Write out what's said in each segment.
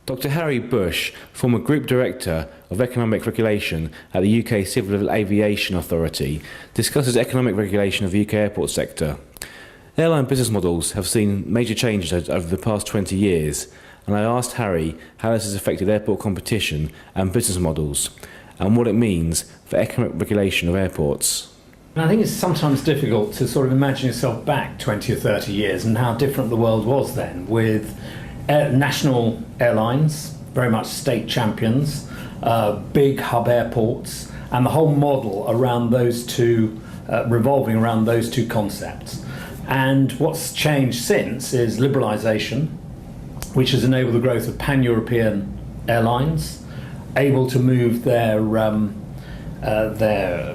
Dr. Harry Bush, former Group Director of Economic Regulation at the UK Civil Aviation Authority, discusses economic regulation of the UK airport sector. Airline business models have seen major changes over the past 20 years, and I asked Harry how this has affected airport competition and business models, and what it means for economic regulation of airports. I think it's sometimes difficult to sort of imagine yourself back 20 or 30 years and how different the world was then, with national airlines, very much state champions, big hub airports, and the whole model around those two, revolving around those two concepts. And what's changed since is liberalisation, which has enabled the growth of pan-European airlines, able to move their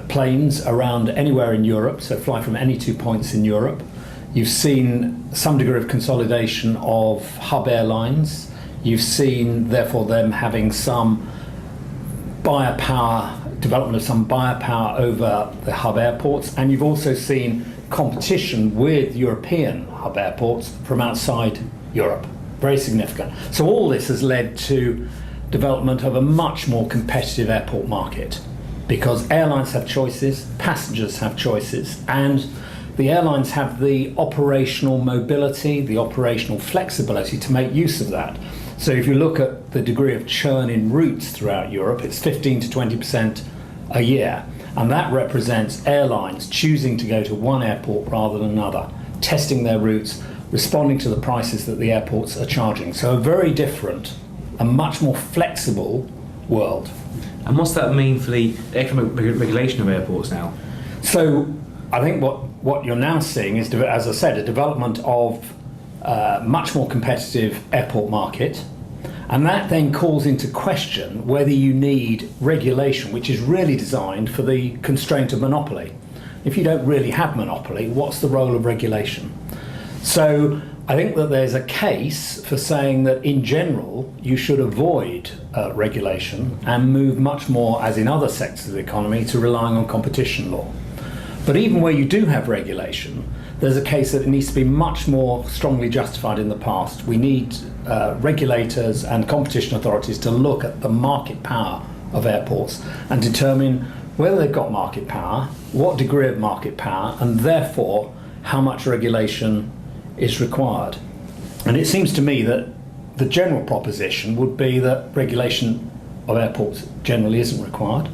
planes around anywhere in Europe, so fly from any 2 points in Europe. You've seen some degree of consolidation of hub airlines. You've seen, therefore, them having some buyer power, development of some buyer power over the hub airports, and you've also seen competition with European hub airports from outside Europe. Very significant. So all this has led to development of a much more competitive airport market, because airlines have choices, passengers have choices, and the airlines have the operational mobility, the operational flexibility to make use of that. So if you look at the degree of churn in routes throughout Europe, it's 15 to 20% a year. And that represents airlines choosing to go to one airport rather than another, testing their routes, responding to the prices that the airports are charging. So a very different, a much more flexible world. And what's that mean for the economic regulation of airports now? So I think what you're now seeing is, as I said, a development of much more competitive airport market, and that then calls into question whether you need regulation which is really designed for the constraint of monopoly. If you don't really have monopoly, what's the role of regulation? So I think that there's a case for saying that in general you should avoid regulation and move much more, as in other sectors of the economy, to relying on competition law. But even where you do have regulation, there's a case that it needs to be much more strongly justified in the past. We need regulators and competition authorities to look at the market power of airports and determine whether they've got market power, what degree of market power, and therefore how much regulation is required. And it seems to me that the general proposition would be that regulation of airports generally isn't required,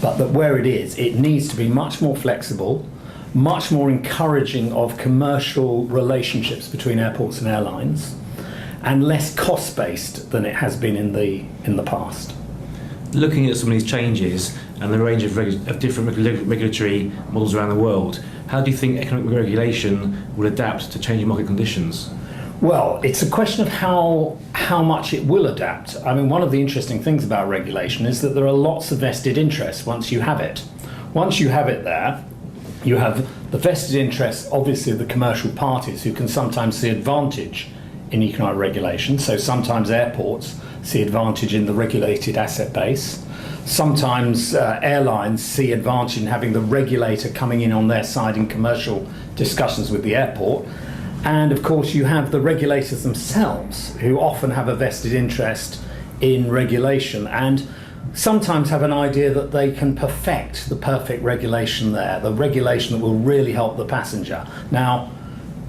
but that where it is, it needs to be much more flexible, much more encouraging of commercial relationships between airports and airlines, and less cost-based than it has been in the past. Looking at some of these changes and the range of different regulatory models around the world, how do you think economic regulation will adapt to changing market conditions? Well, it's a question of how much it will adapt. I mean, one of the interesting things about regulation is that there are lots of vested interests once you have it. Once you have it there, you have the vested interests, obviously, of the commercial parties who can sometimes see advantage in economic regulation. So sometimes airports see advantage in the regulated asset base. Sometimes airlines see advantage in having the regulator coming in on their side in commercial discussions with the airport. And of course you have the regulators themselves who often have a vested interest in regulation and sometimes have an idea that they can perfect the perfect regulation there, the regulation that will really help the passenger. Now,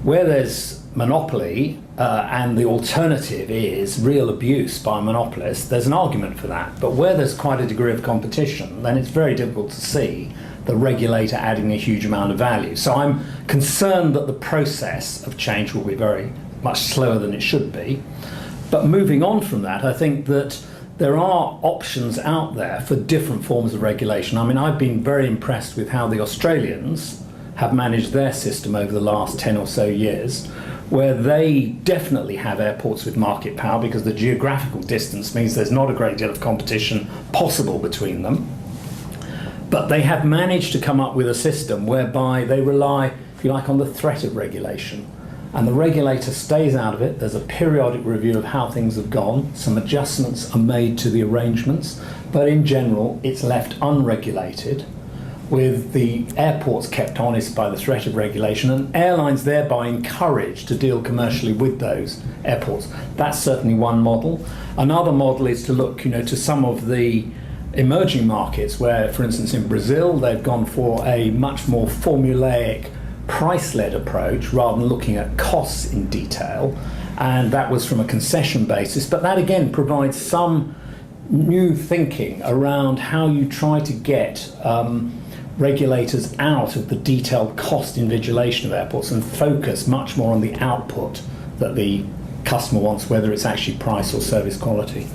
where there's monopoly and the alternative is real abuse by monopolists, there's an argument for that. But where there's quite a degree of competition, then it's very difficult to see the regulator adding a huge amount of value. So I'm concerned that the process of change will be very much slower than it should be. But moving on from that, I think that there are options out there for different forms of regulation. I mean, I've been very impressed with how the Australians have managed their system over the last 10 or so years, where they definitely have airports with market power because the geographical distance means there's not a great deal of competition possible between them. But they have managed to come up with a system whereby they rely, if you like, on the threat of regulation. And the regulator stays out of it. There's a periodic review of how things have gone. Some adjustments are made to the arrangements. But in general, it's left unregulated with the airports kept honest by the threat of regulation, and airlines thereby encouraged to deal commercially with those airports. That's certainly one model. Another model is to look, to some of the emerging markets where, for instance, in Brazil, they've gone for a much more formulaic, price-led approach rather than looking at costs in detail, and that was from a concession basis. But that again provides some new thinking around how you try to get regulators out of the detailed cost invigilation of airports and focus much more on the output that the customer wants, whether it's actually price or service quality.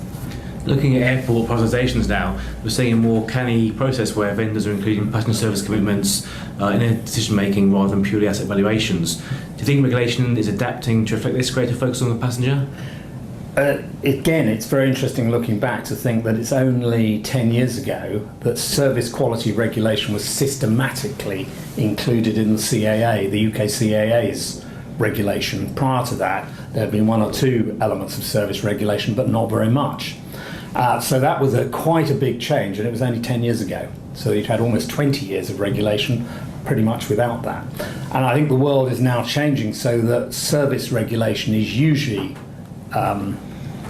Looking at airport privatisations now, we're seeing a more canny process where vendors are including passenger service commitments in their decision making rather than purely asset valuations. Do you think regulation is adapting to reflect this greater focus on the passenger? Again, it's very interesting looking back to think that it's only 10 years ago that service quality regulation was systematically included in the CAA, the UK CAA's regulation. Prior to that, there had been one or two elements of service regulation, but not very much. So that was quite a big change, and it was only 10 years ago. So you've had almost 20 years of regulation pretty much without that. And I think the world is now changing so that service regulation is usually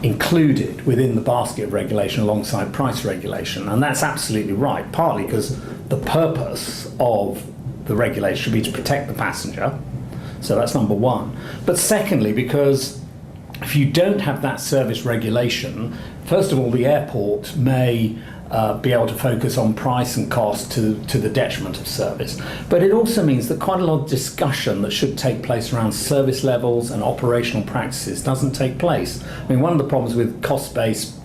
included within the basket of regulation alongside price regulation, and that's absolutely right, partly because the purpose of the regulation should be to protect the passenger, so that's number one, but secondly because if you don't have that service regulation, first of all the airport may be able to focus on price and cost to the detriment of service. But it also means that quite a lot of discussion that should take place around service levels and operational practices doesn't take place. I mean, one of the problems with cost-based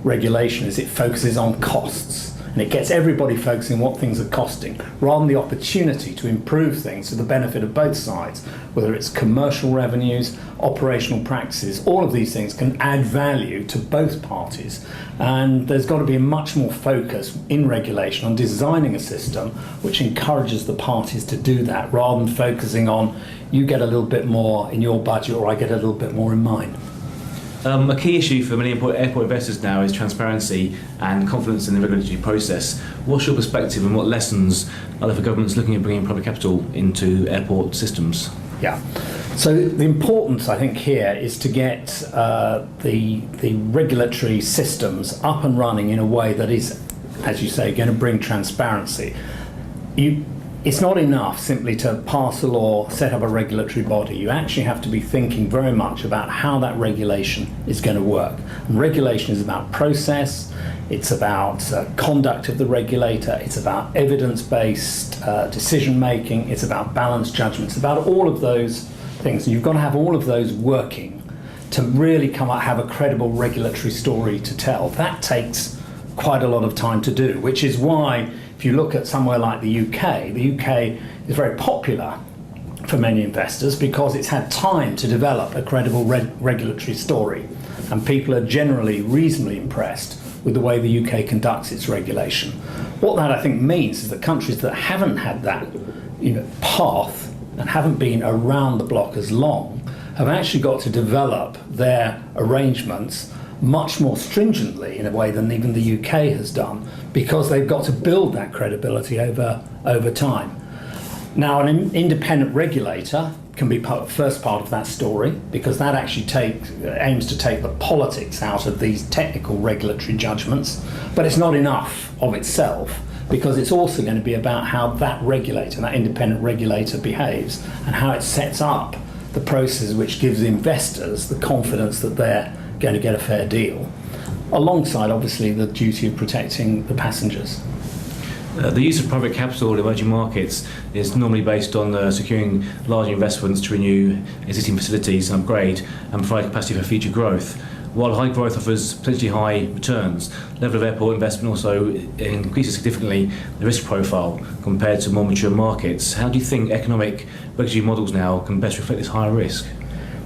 regulation is it focuses on costs. And it gets everybody focusing on what things are costing, rather than the opportunity to improve things to the benefit of both sides, whether it's commercial revenues, operational practices. All of these things can add value to both parties. And there's got to be a much more focus in regulation on designing a system which encourages the parties to do that, rather than focusing on you get a little bit more in your budget or I get a little bit more in mine. A key issue for many airport investors now is transparency and confidence in the regulatory process. What's your perspective and what lessons are there for governments looking at bringing public capital into airport systems? Yeah. So the importance, I think, here is to get the regulatory systems up and running in a way that is, as you say, going to bring transparency. It's not enough simply to pass a law, set up a regulatory body. You actually have to be thinking very much about how that regulation is going to work. And regulation is about process, it's about conduct of the regulator, it's about evidence-based decision-making, it's about balanced judgment, it's about all of those things. And you've got to have all of those working to really have a credible regulatory story to tell. That takes quite a lot of time to do, which is why if you look at somewhere like the UK is very popular for many investors because it's had time to develop a credible regulatory story, and people are generally reasonably impressed with the way the UK conducts its regulation. What that I think means is that countries that haven't had that path and haven't been around the block as long have actually got to develop their arrangements much more stringently in a way than even the UK has done, because they've got to build that credibility over time. Now, an independent regulator can be first part of that story, because that actually aims to take the politics out of these technical regulatory judgments, but it's not enough of itself, because it's also going to be about how that regulator, that independent regulator, behaves and how it sets up the process which gives investors the confidence that they're going to get a fair deal, alongside obviously the duty of protecting the passengers. The use of private capital in emerging markets is normally based on securing large investments to renew existing facilities and upgrade and provide capacity for future growth. While high growth offers potentially high returns, level of airport investment also increases significantly the risk profile compared to more mature markets. How do you think economic regulatory models now can best reflect this higher risk?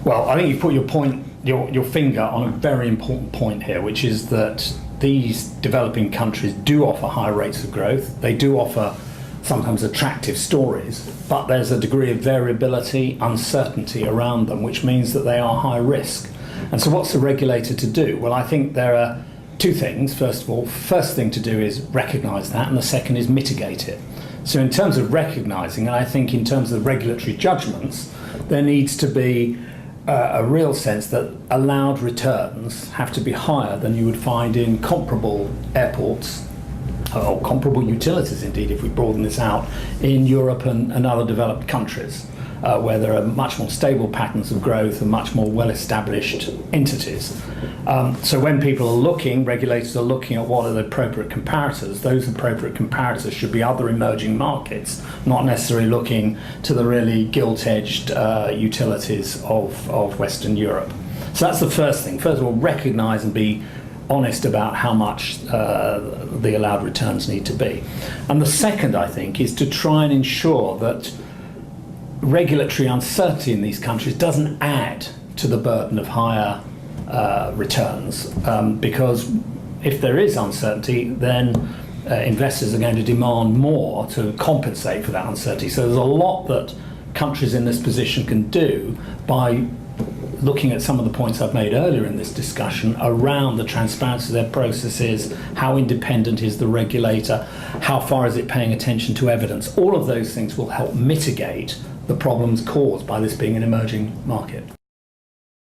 Well, I think you put your finger on a very important point here, which is that these developing countries do offer high rates of growth. They do offer sometimes attractive stories, but there's a degree of variability, uncertainty around them, which means that they are high risk. And so what's the regulator to do? Well, I think there are two things. First of all, first thing to do is recognise that, and the second is mitigate it. So in terms of recognising, and I think in terms of regulatory judgments, there needs to be a real sense that allowed returns have to be higher than you would find in comparable airports, or comparable utilities indeed, if we broaden this out, in Europe and other developed countries, where there are much more stable patterns of growth and much more well-established entities. So when people are looking, regulators are looking at what are the appropriate comparators, those appropriate comparators should be other emerging markets, not necessarily looking to the really gilt-edged utilities of Western Europe. So that's the first thing. First of all, recognise and be honest about how much the allowed returns need to be. And the second, I think, is to try and ensure that regulatory uncertainty in these countries doesn't add to the burden of higher returns, because if there is uncertainty, then investors are going to demand more to compensate for that uncertainty. So there's a lot that countries in this position can do by looking at some of the points I've made earlier in this discussion around the transparency of their processes, how independent is the regulator, how far is it paying attention to evidence. All of those things will help mitigate the problems caused by this being an emerging market.